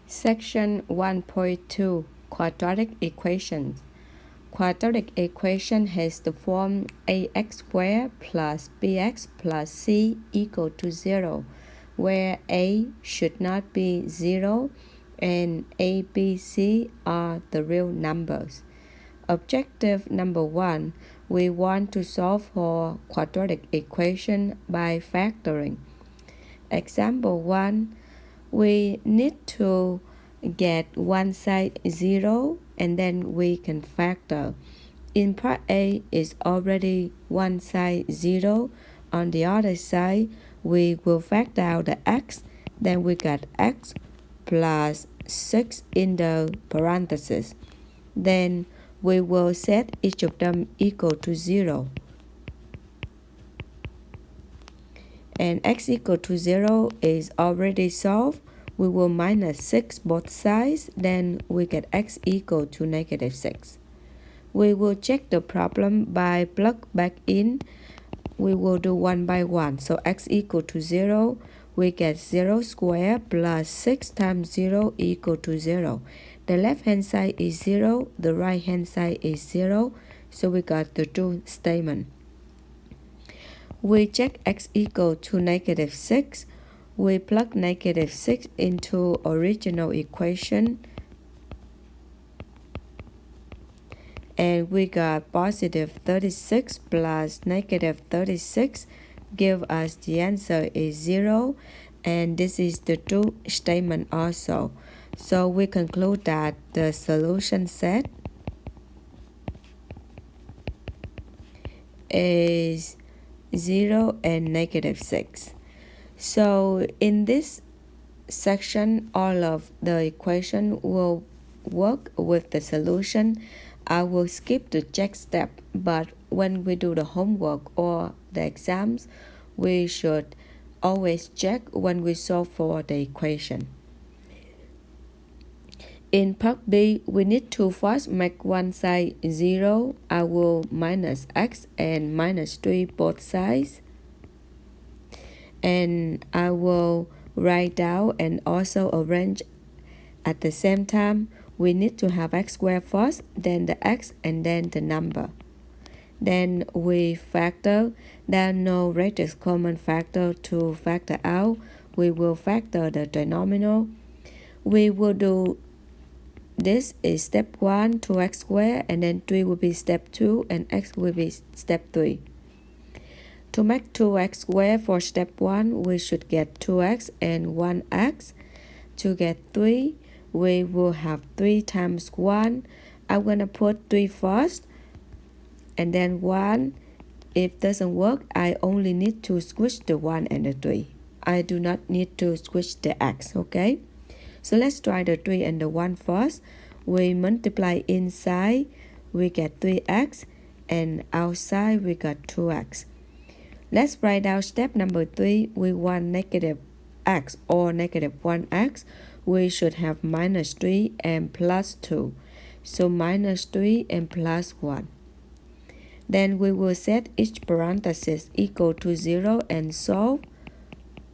Section 1.2 Quadratic Equations. Quadratic equation has the form ax squared plus bx plus c equal to 0, where a should not be 0 and a, b, c are the real numbers. Objective number 1, we want to solve for quadratic equation by factoring. Example 1, we need to get one side 0 and then we can factor. In part A is already one side 0. On the other side, we will factor out the x. Then we got x plus 6 in the parentheses. Then we will set each of them equal to 0. And x equal to 0 is already solved. We will minus 6 both sides, then we get x equal to negative 6. We will check the problem by plug back in. We will do one by one. So x equal to 0, we get 0 squared plus 6 times 0 equal to 0. The left hand side is 0, the right hand side is 0. So we got the true statement. We check x equal to negative 6. We plug negative 6 into original equation. And we got positive 36 plus negative 36 give us the answer is 0. And this is the true statement also. So we conclude that the solution set is 0 and negative 6. So in this section, all of the equation will work with the solution. I will skip the check step, but when we do the homework or the exams, we should always check when we solve for the equation. In part B, we need to first make one side 0. I will minus x and minus 3 both sides. And I will write down and also arrange at the same time. We need to have x squared first, then the x, and then the number. Then we factor. There are no greatest common factor to factor out. We will factor the denominator. We will do this is step 1, 2x squared, and then 3 will be step 2, and x will be step 3. To make 2x squared for step 1, we should get 2x and 1x. To get 3, we will have 3 times 1. I'm going to put 3 first, and then 1. If it doesn't work, I only need to switch the 1 and the 3. I do not need to switch the x, okay? So let's try the 3 and the 1 first. We multiply inside, we get 3x, and outside we got 2x. Let's write down step number 3. We want negative x or negative 1x. We should have minus 3 and plus 2. So minus 3 and plus 1. Then we will set each parenthesis equal to 0 and solve.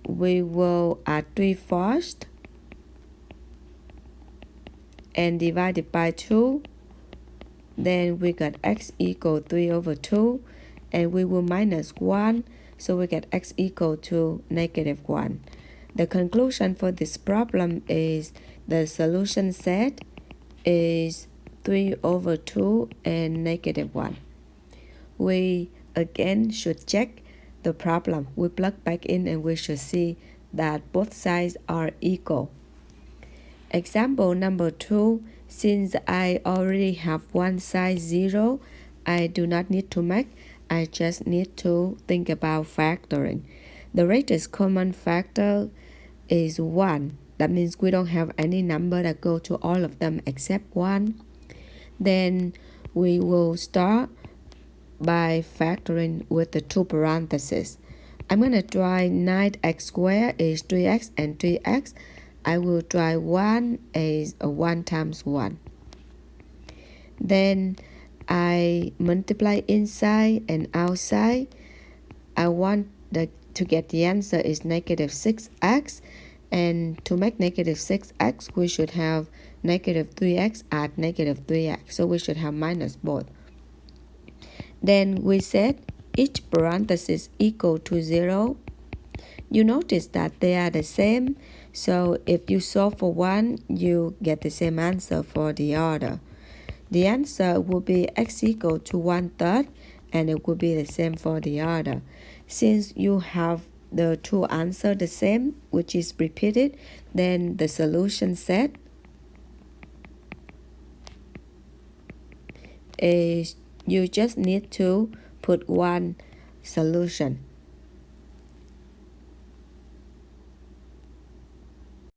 We will add 3 first and divide it by 2. Then we got x equal 3 over 2. And we will minus 1, so we get x equal to negative 1. The conclusion for this problem is the solution set is 3 over 2 and negative 1. We again should check the problem. We plug back in and we should see that both sides are equal. Example number 2, since I already have one side 0, I do not need to make. I just need to think about factoring. The greatest common factor is 1. That means we don't have any number that go to all of them except 1. Then we will start by factoring with the 2 parentheses. I'm going to try 9x squared is 3x and 3x. I will try 1 is 1 times 1. Then I multiply inside and outside. I want to get the answer is negative 6x. And to make negative 6x, we should have negative 3x at negative 3x. So we should have minus both. Then we set each parenthesis equal to 0. You notice that they are the same. So if you solve for one, you get the same answer for the other. The answer will be x equal to 1/3, and it will be the same for the other. Since you have the two answers the same, which is repeated, then the solution set is you just need to put one solution.